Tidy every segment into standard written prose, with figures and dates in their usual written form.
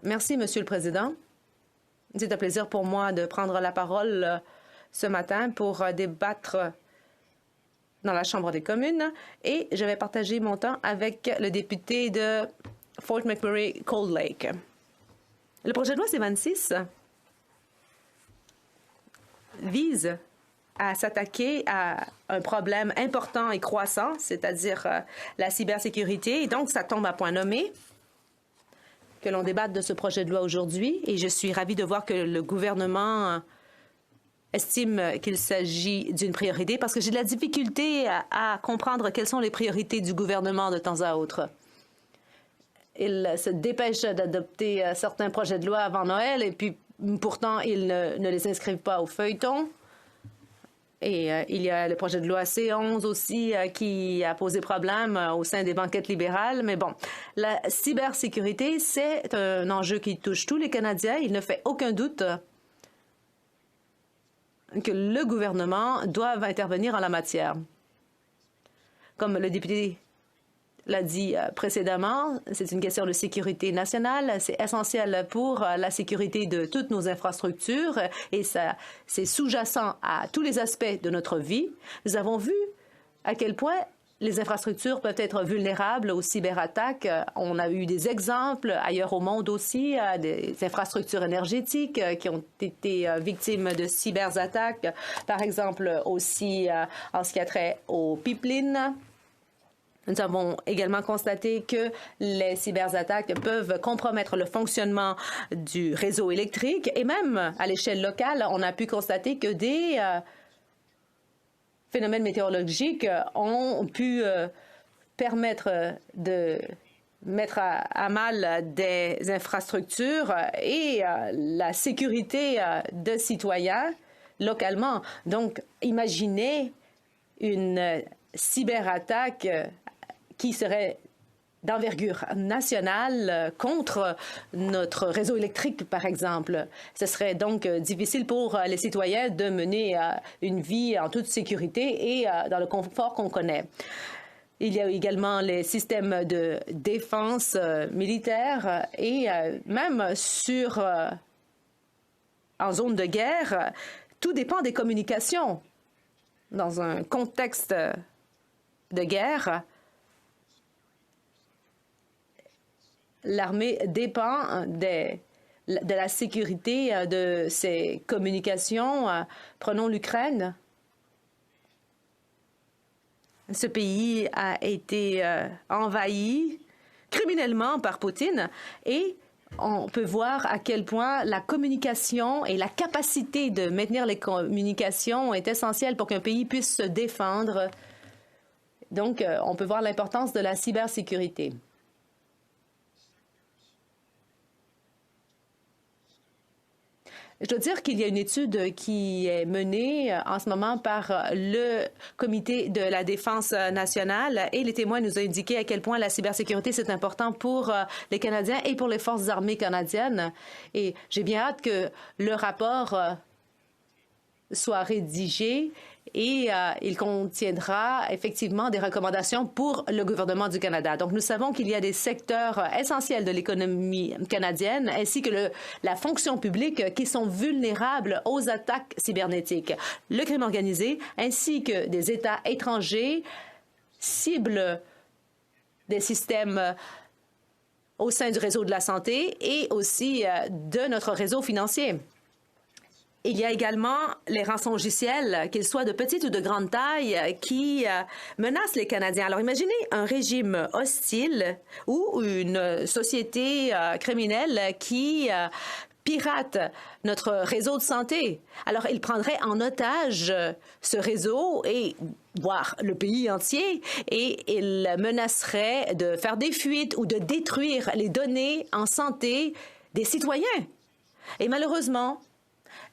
Merci, Monsieur le Président. C'est un plaisir pour moi de prendre la parole ce matin pour débattre dans la Chambre des communes et je vais partager mon temps avec le député de Fort McMurray-Cold Lake. Le projet de loi C-26 vise à s'attaquer à un problème important et croissant, c'est-à-dire la cybersécurité. Et donc, ça tombe à point nommé que l'on débatte de ce projet de loi aujourd'hui. Et je suis ravie de voir que le gouvernement estime qu'il s'agit d'une priorité parce que j'ai de la difficulté à comprendre quelles sont les priorités du gouvernement de temps à autre. Il se dépêche d'adopter certains projets de loi avant Noël et puis pourtant ils ne les inscrivent pas au feuilleton. Et il y a le projet de loi C11 aussi qui a posé problème au sein des banquettes libérales. Mais bon, la cybersécurité, c'est un enjeu qui touche tous les Canadiens. Il ne fait aucun doute que le gouvernement doit intervenir en la matière. Comme le député l'a dit précédemment, c'est une question de sécurité nationale. C'est essentiel pour la sécurité de toutes nos infrastructures et ça, c'est sous-jacent à tous les aspects de notre vie. Nous avons vu à quel point les infrastructures peuvent être vulnérables aux cyberattaques. On a eu des exemples ailleurs au monde aussi, des infrastructures énergétiques qui ont été victimes de cyberattaques, par exemple aussi en ce qui a trait aux pipelines. Nous avons également constaté que les cyberattaques peuvent compromettre le fonctionnement du réseau électrique et même à l'échelle locale, on a pu constater que des phénomènes météorologiques ont pu permettre de mettre à mal des infrastructures et la sécurité de citoyens localement. Donc, imaginez une cyberattaque qui serait d'envergure nationale contre notre réseau électrique, par exemple. Ce serait donc difficile pour les citoyens de mener une vie en toute sécurité et dans le confort qu'on connaît. Il y a également les systèmes de défense militaire et même en zone de guerre, tout dépend des communications. Dans un contexte de guerre, l'armée dépend de la sécurité de ses communications. Prenons l'Ukraine. Ce pays a été envahi criminellement par Poutine et on peut voir à quel point la communication et la capacité de maintenir les communications est essentielle pour qu'un pays puisse se défendre. Donc, on peut voir l'importance de la cybersécurité. Je dois dire qu'il y a une étude qui est menée en ce moment par le Comité de la défense nationale et les témoins nous ont indiqué à quel point la cybersécurité, c'est important pour les Canadiens et pour les forces armées canadiennes. Et j'ai bien hâte que le rapport soit rédigé et il contiendra effectivement des recommandations pour le gouvernement du Canada. Donc, nous savons qu'il y a des secteurs essentiels de l'économie canadienne ainsi que la fonction publique qui sont vulnérables aux attaques cybernétiques. Le crime organisé ainsi que des États étrangers ciblent des systèmes au sein du réseau de la santé et aussi de notre réseau financier. Il y a également les rançongiciels, qu'ils soient de petite ou de grande taille, qui menacent les Canadiens. Alors imaginez un régime hostile ou une société criminelle qui pirate notre réseau de santé. Alors il prendrait en otage ce réseau et voire le pays entier et il menacerait de faire des fuites ou de détruire les données en santé des citoyens. Et malheureusement,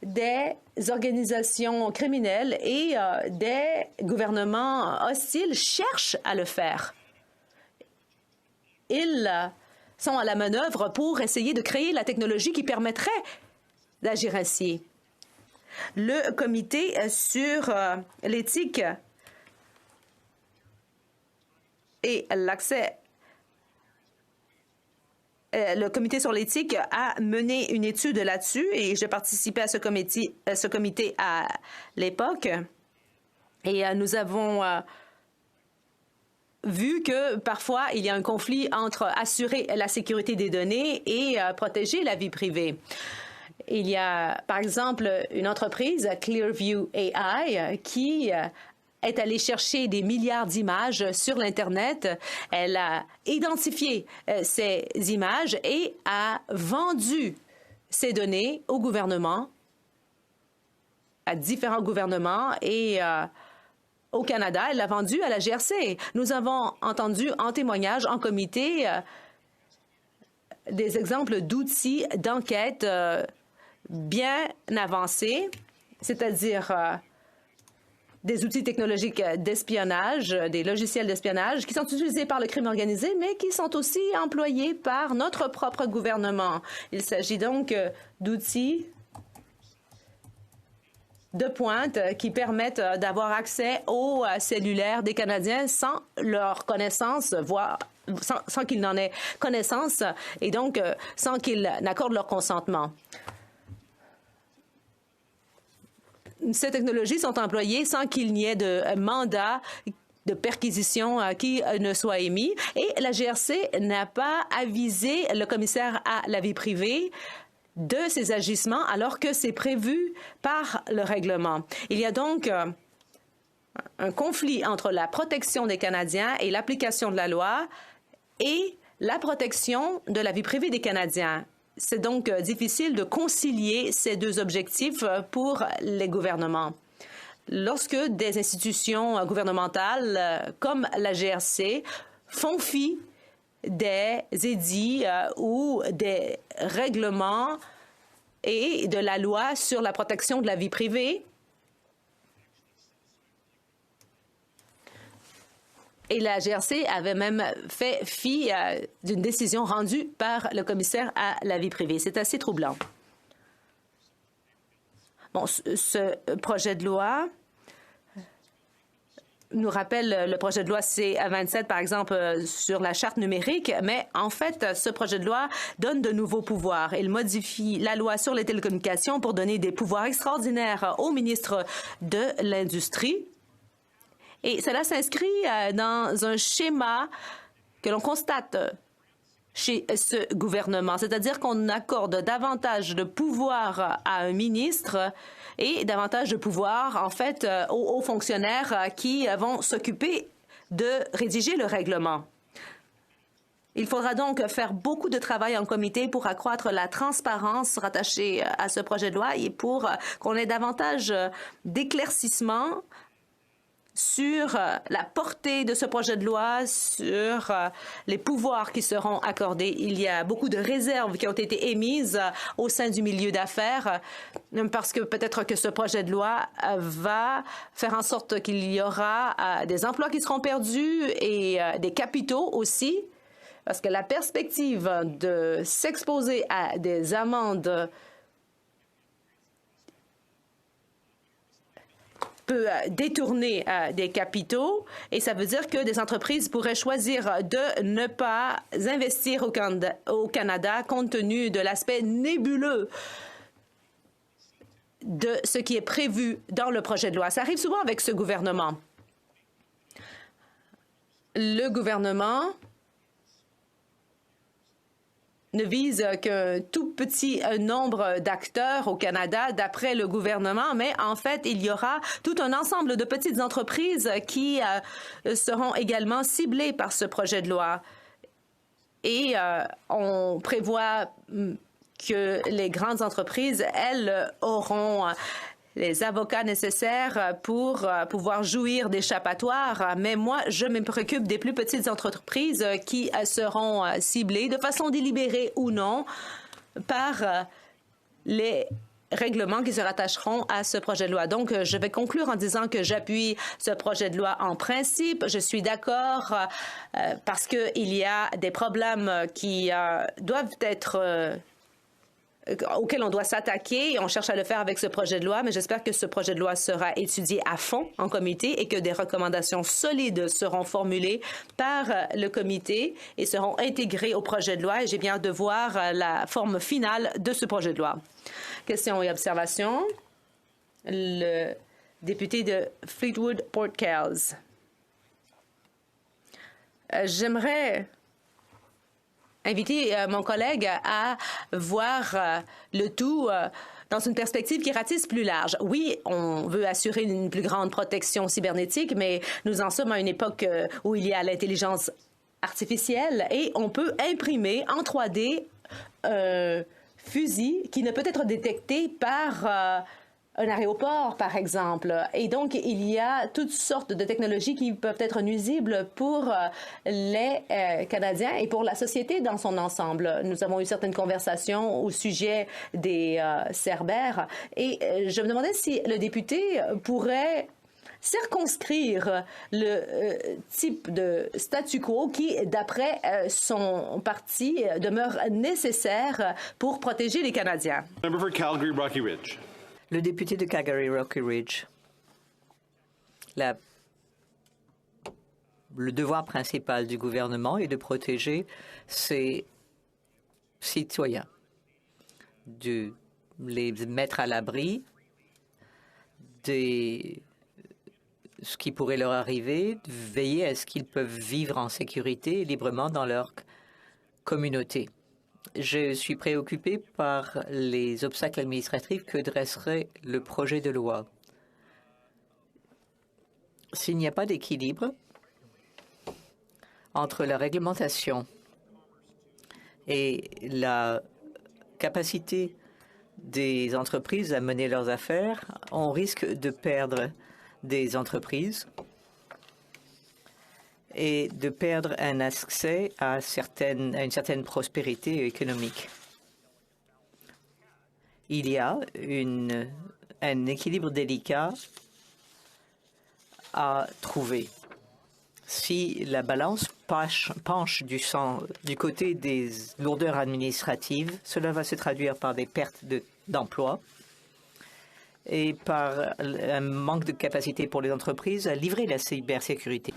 des organisations criminelles et des gouvernements hostiles cherchent à le faire. Ils sont à la manœuvre pour essayer de créer la technologie qui permettrait d'agir ainsi. Le comité sur l'éthique et l'accès le comité sur l'éthique a mené une étude là-dessus et je participais à ce comité à l'époque. Et nous avons vu que parfois il y a un conflit entre assurer la sécurité des données et protéger la vie privée. Il y a, par exemple, une entreprise, Clearview AI, qui est allée chercher des milliards d'images sur l'Internet. Elle a identifié ces images et a vendu ces données au gouvernement, à différents gouvernements et au Canada. Elle l'a vendu à la GRC. Nous avons entendu en témoignage, en comité, des exemples d'outils d'enquête bien avancés, c'est-à-dire des outils technologiques d'espionnage, des logiciels d'espionnage qui sont utilisés par le crime organisé, mais qui sont aussi employés par notre propre gouvernement. Il s'agit donc d'outils de pointe qui permettent d'avoir accès aux cellulaires des Canadiens sans leur connaissance, voire sans qu'ils n'en aient connaissance et donc sans qu'ils n'accordent leur consentement. Ces technologies sont employées sans qu'il n'y ait de mandat de perquisition qui ne soit émis et la GRC n'a pas avisé le commissaire à la vie privée de ces agissements alors que c'est prévu par le règlement. Il y a donc un conflit entre la protection des Canadiens et l'application de la loi et la protection de la vie privée des Canadiens. C'est donc difficile de concilier ces deux objectifs pour les gouvernements. Lorsque des institutions gouvernementales comme la GRC font fi des édits ou des règlements et de la loi sur la protection de la vie privée, et la GRC avait même fait fi d'une décision rendue par le commissaire à la vie privée. C'est assez troublant. Bon, ce projet de loi nous rappelle le projet de loi C-27, par exemple, sur la charte numérique, mais en fait, ce projet de loi donne de nouveaux pouvoirs. Il modifie la loi sur les télécommunications pour donner des pouvoirs extraordinaires au ministre de l'Industrie. Et cela s'inscrit dans un schéma que l'on constate chez ce gouvernement, c'est-à-dire qu'on accorde davantage de pouvoir à un ministre et davantage de pouvoir, en fait, aux fonctionnaires qui vont s'occuper de rédiger le règlement. Il faudra donc faire beaucoup de travail en comité pour accroître la transparence rattachée à ce projet de loi et pour qu'on ait davantage d'éclaircissements sur la portée de ce projet de loi, sur les pouvoirs qui seront accordés. Il y a beaucoup de réserves qui ont été émises au sein du milieu d'affaires parce que peut-être que ce projet de loi va faire en sorte qu'il y aura des emplois qui seront perdus et des capitaux aussi, parce que la perspective de s'exposer à des amendes peut détourner des capitaux et ça veut dire que des entreprises pourraient choisir de ne pas investir au Canada compte tenu de l'aspect nébuleux de ce qui est prévu dans le projet de loi. Ça arrive souvent avec ce gouvernement. Le gouvernement ne vise qu'un tout petit nombre d'acteurs au Canada, d'après le gouvernement, mais en fait, il y aura tout un ensemble de petites entreprises qui seront également ciblées par ce projet de loi. Et on prévoit que les grandes entreprises, elles, auront les avocats nécessaires pour pouvoir jouir d'échappatoires. Mais moi, je me préoccupe des plus petites entreprises qui seront ciblées de façon délibérée ou non par les règlements qui se rattacheront à ce projet de loi. Donc, je vais conclure en disant que j'appuie ce projet de loi en principe. Je suis d'accord parce qu'il y a des problèmes qui doivent être auquel on doit s'attaquer. On cherche à le faire avec ce projet de loi, mais j'espère que ce projet de loi sera étudié à fond en comité et que des recommandations solides seront formulées par le comité et seront intégrées au projet de loi. Et j'ai bien hâte de voir la forme finale de ce projet de loi. Questions et observations? Le député de Fleetwood Port Cales. J'aimerais inviter mon collègue à voir le tout dans une perspective qui ratisse plus large. Oui, on veut assurer une plus grande protection cybernétique, mais nous en sommes à une époque où il y a l'intelligence artificielle et on peut imprimer en 3D un fusil qui ne peut être détecté par un aéroport, par exemple. Et donc, il y a toutes sortes de technologies qui peuvent être nuisibles pour les Canadiens et pour la société dans son ensemble. Nous avons eu certaines conversations au sujet des Cerbères et je me demandais si le député pourrait circonscrire le type de statu quo qui, d'après son parti, demeure nécessaire pour protéger les Canadiens. Member for Calgary, Rocky Ridge. Le député de Calgary, Rocky Ridge. Le devoir principal du gouvernement est de protéger ses citoyens, de les mettre à l'abri de ce qui pourrait leur arriver, de veiller à ce qu'ils peuvent vivre en sécurité et librement dans leur communauté. Je suis préoccupé par les obstacles administratifs que dresserait le projet de loi. S'il n'y a pas d'équilibre entre la réglementation et la capacité des entreprises à mener leurs affaires, on risque de perdre des entreprises et de perdre un accès à une certaine prospérité économique. Il y a un équilibre délicat à trouver. Si la balance penche du côté des lourdeurs administratives, cela va se traduire par des pertes d'emplois et par un manque de capacité pour les entreprises à livrer la cybersécurité.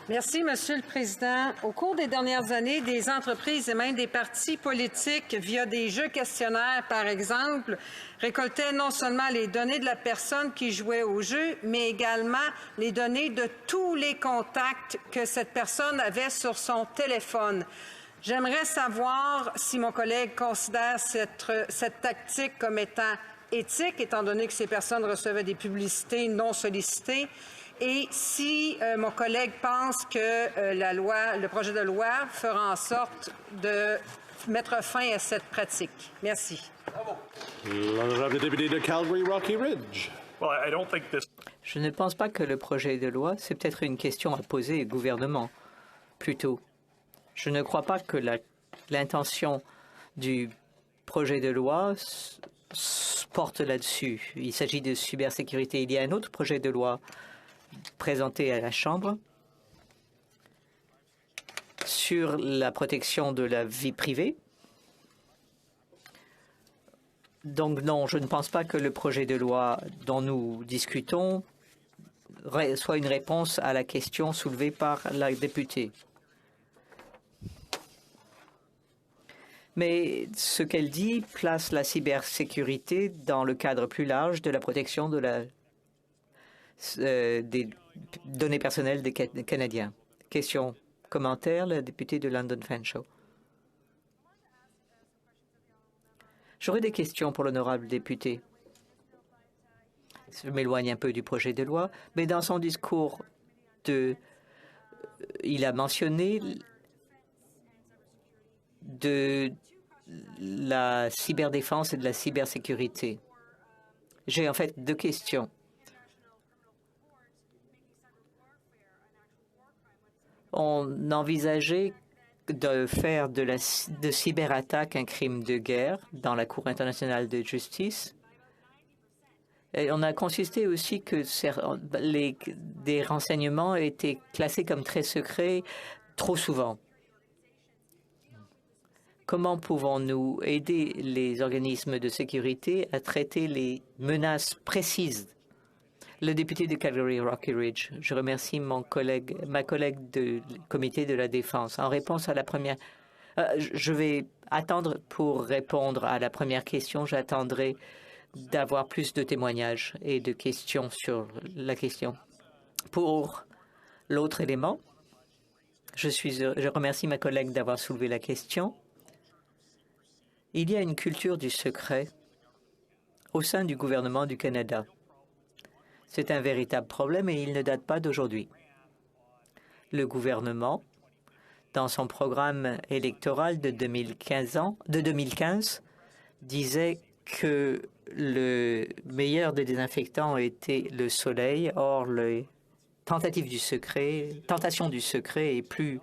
Merci, Monsieur le Président. Au cours des dernières années, des entreprises et même des partis politiques, via des jeux questionnaires, par exemple, récoltaient non seulement les données de la personne qui jouait au jeu, mais également les données de tous les contacts que cette personne avait sur son téléphone. J'aimerais savoir si mon collègue considère cette tactique comme étant éthique, étant donné que ces personnes recevaient des publicités non sollicitées, et si mon collègue pense que le projet de loi fera en sorte de mettre fin à cette pratique. Merci. L'honorable député de Calgary, Rocky Ridge. Je ne pense pas que le projet de loi, c'est peut-être une question à poser au gouvernement, plutôt. Je ne crois pas que l'intention du projet de loi porte là-dessus. Il s'agit de cybersécurité. Il y a un autre projet de loi présenté à la Chambre sur la protection de la vie privée. Donc non, je ne pense pas que le projet de loi dont nous discutons soit une réponse à la question soulevée par la députée. Mais ce qu'elle dit place la cybersécurité dans le cadre plus large de la protection de des données personnelles des Canadiens. Question, commentaire, le député de London Fanshawe. J'aurais des questions pour l'honorable député. Je m'éloigne un peu du projet de loi, mais dans son discours, il a mentionné de la cyberdéfense et de la cybersécurité. J'ai en fait deux questions. On envisageait de faire de cyberattaque un crime de guerre dans la Cour internationale de justice. Et on a consisté aussi que des renseignements étaient classés comme très secrets trop souvent. Comment pouvons-nous aider les organismes de sécurité à traiter les menaces précises? Le député de Calgary-Rocky Ridge, je remercie ma collègue du comité de la défense. En réponse à la première, je vais attendre pour répondre à la première question. J'attendrai d'avoir plus de témoignages et de questions sur la question. Pour l'autre élément, je remercie ma collègue d'avoir soulevé la question. Il y a une culture du secret au sein du gouvernement du Canada. C'est un véritable problème et il ne date pas d'aujourd'hui. Le gouvernement, dans son programme électoral de 2015, disait que le meilleur des désinfectants était le soleil. Or, les tentations du secret est plus